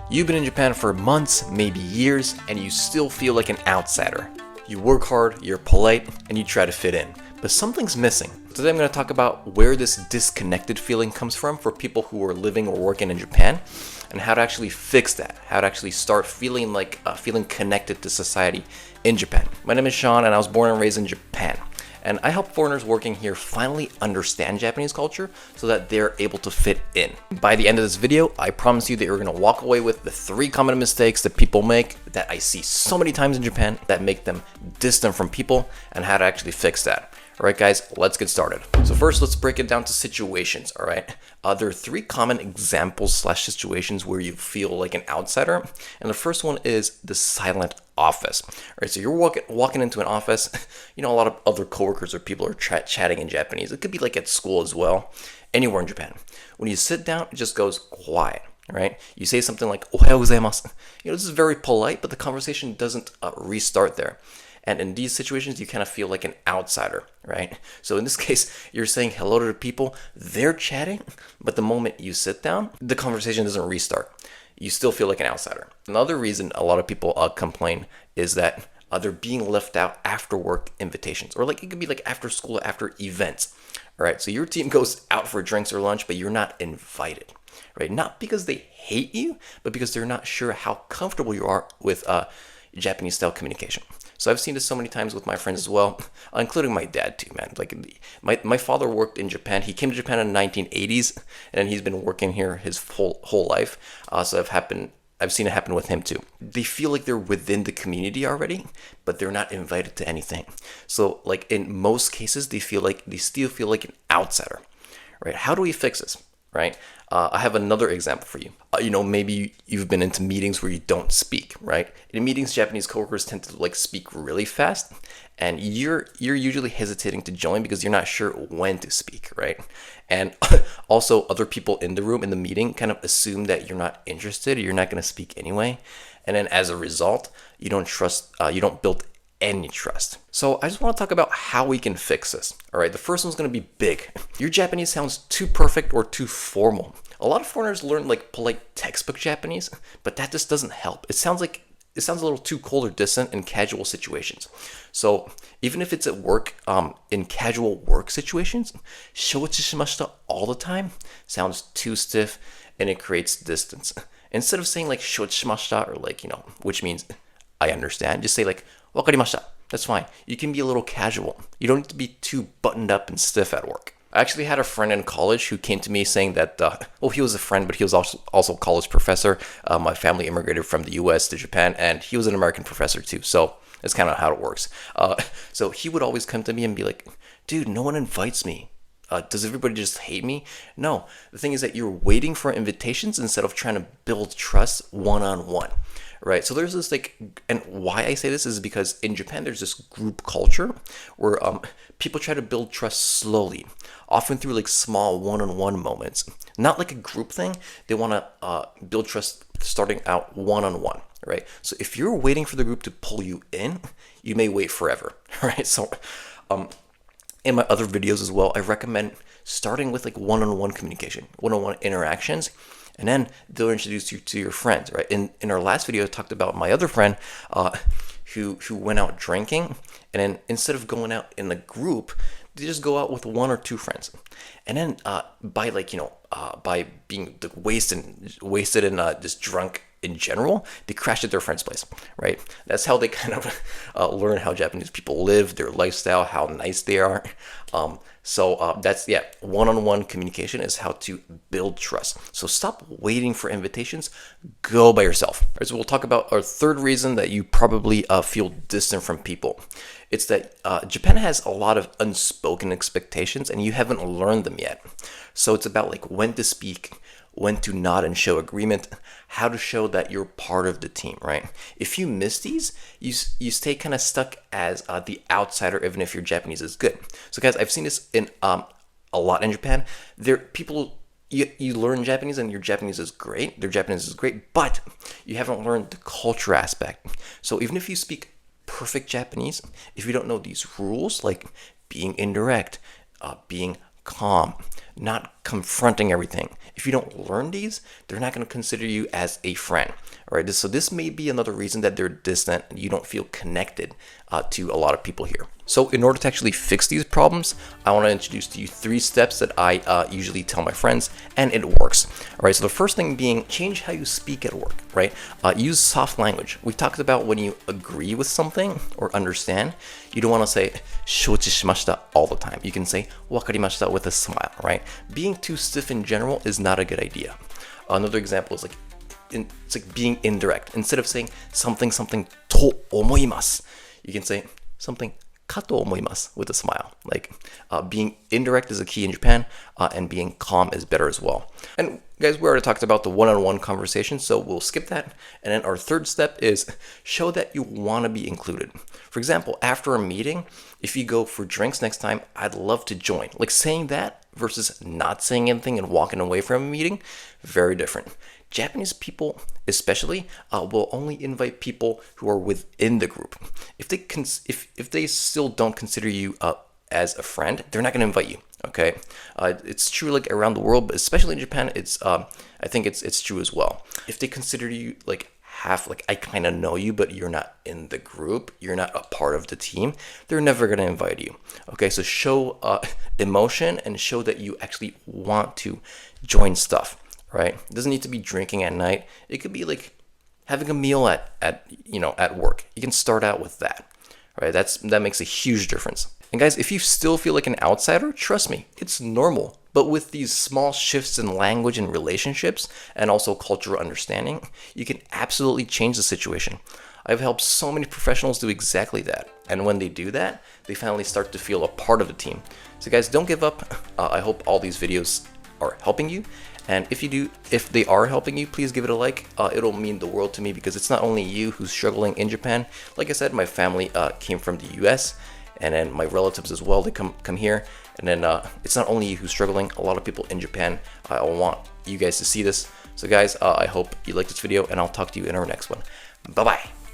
You've been in Japan for months, maybe years, and you still feel like an outsider. You work hard, you're polite, and you try to fit in. But something's missing. Today I'm going to talk about where this disconnected feeling comes from for people who are living or working in Japan, and how to actually fix that, how to actually start feeling like feeling connected to society in Japan. My name is Sean, and I was born and raised in Japan. And I help foreigners working here finally understand Japanese culture so that they're able to fit in. By the end of this video, I promise you that you're gonna walk away with the 3 common mistakes that people make that I see so many times in Japan that make them distant from people, and how to actually fix that. Alright guys, let's get started. So first, let's break it down to situations, alright? There are 3 common examples / situations where you feel like an outsider. And the first one is the silent office. Alright, so you're walking into an office, a lot of other coworkers or people are chatting in Japanese. It could be like at school as well, anywhere in Japan. When you sit down, it just goes quiet. Right? You say something like "Ohayou gozaimasu." This is very polite, but the conversation doesn't restart there. And in these situations, you kind of feel like an outsider, right? So in this case, you're saying hello to the people, they're chatting, but the moment you sit down, the conversation doesn't restart. You still feel like an outsider. Another reason a lot of people complain is that they're being left out after work invitations, or like it could be like after school, after events. All right, so your team goes out for drinks or lunch, but you're not invited, right? Not because they hate you, but because they're not sure how comfortable you are with Japanese style communication. So I've seen this so many times with my friends as well, including my dad too, man. Like my father worked in Japan. He came to Japan in the 1980s, and he's been working here his whole life. So I've seen it happen with him too. They feel like they're within the community already, but they're not invited to anything. So like in most cases, they still feel like an outsider, right? How do we fix this? Right? I have another example for you. Maybe you've been into meetings where you don't speak, right? In meetings, Japanese coworkers tend to speak really fast, and you're usually hesitating to join because you're not sure when to speak, right? And also, other people in the room, in the meeting, kind of assume that you're not interested, or you're not going to speak anyway, and then as a result, you don't build any trust. So I just want to talk about how we can fix this. All right, the first one's going to be big. Your Japanese sounds too perfect or too formal. A lot of foreigners learn polite textbook Japanese, but that just doesn't help. It sounds a little too cold or distant in casual situations. So even if it's at work, in casual work situations, "Shouchi shimashita" all the time sounds too stiff, and it creates distance. Instead of saying "Shouchi shimashita" or which means "I understand," just say "Wakarimashita." That's fine. You can be a little casual. You don't need to be too buttoned up and stiff at work. I actually had a friend in college who came to me saying that, he was a friend, but he was also a college professor. My family immigrated from the US to Japan, and he was an American professor too. So that's kind of how it works. So he would always come to me and be like, "Dude, no one invites me. Does everybody just hate me?" No, the thing is that you're waiting for invitations instead of trying to build trust one-on-one. Right, so there's this and why I say this is because in Japan there's this group culture where people try to build trust slowly, often through small one-on-one moments. Not like a group thing. They want to build trust starting out one-on-one, right? So if you're waiting for the group to pull you in, you may wait forever, right? So in my other videos as well, I recommend starting with one-on-one communication, one-on-one interactions. And then they'll introduce you to your friends, right? In our last video, I talked about my other friend who went out drinking. And then instead of going out in a group, they just go out with 1 or 2 friends. And then by being wasted and just drunk in general, they crash at their friend's place, right? That's how they kind of learn how Japanese people live, their lifestyle, how nice they are. That's one-on-one communication is how to build trust. So stop waiting for invitations, go by yourself. All right, so we'll talk about our third reason that you probably feel distant from people. It's that Japan has a lot of unspoken expectations, and you haven't learned them yet. So it's about when to speak, when to nod and show agreement, how to show that you're part of the team, right? If you miss these, you stay kind of stuck as the outsider, even if your Japanese is good. So guys, I've seen this in a lot in Japan. You learn Japanese and your Japanese is great. Their Japanese is great, but you haven't learned the culture aspect. So even if you speak perfect Japanese, if you don't know these rules, like being indirect, being calm, not confronting everything. If you don't learn these, they're not going to consider you as a friend. All right, so this may be another reason that they're distant and you don't feel connected to a lot of people here. So in order to actually fix these problems, I want to introduce to you 3 steps that I usually tell my friends, and it works. All right, so the first thing being, change how you speak at work, right? Use soft language. We talked about when you agree with something or understand, you don't want to say 承知しました all the time. You can say わかりました with a smile, right? Being too stiff in general is not a good idea. Another example is it's like being indirect. Instead of saying something と思います, you can say something かと思います with a smile. Like being indirect is a key in Japan, and being calm is better as well. And guys, we already talked about the one-on-one conversation, so we'll skip that. And then our third step is show that you want to be included. For example, after a meeting, if you go for drinks next time, I'd love to join. Like saying that versus not saying anything and walking away from a meeting, very different. Japanese people, especially, will only invite people who are within the group. If they still don't consider you as a friend, they're not going to invite you. Okay, it's true like around the world, but especially in Japan, it's I think it's true as well. If they consider you like half, like I kind of know you, but you're not in the group, you're not a part of the team, they're never going to invite you. Okay, so show emotion and show that you actually want to join stuff. Right? It doesn't need to be drinking at night. It could be like having a meal at work. You can start out with that. Right? That makes a huge difference. And guys, if you still feel like an outsider, trust me, it's normal. But with these small shifts in language and relationships and also cultural understanding, you can absolutely change the situation. I've helped so many professionals do exactly that. And when they do that, they finally start to feel a part of the team. So guys, don't give up. I hope all these videos are helping you. And if they are helping you, please give it a like. It'll mean the world to me because it's not only you who's struggling in Japan. Like I said, my family came from the US, and then my relatives as well, they come here. And then it's not only you who's struggling, a lot of people in Japan. I want you guys to see this. So guys, I hope you liked this video, and I'll talk to you in our next one. Bye-bye.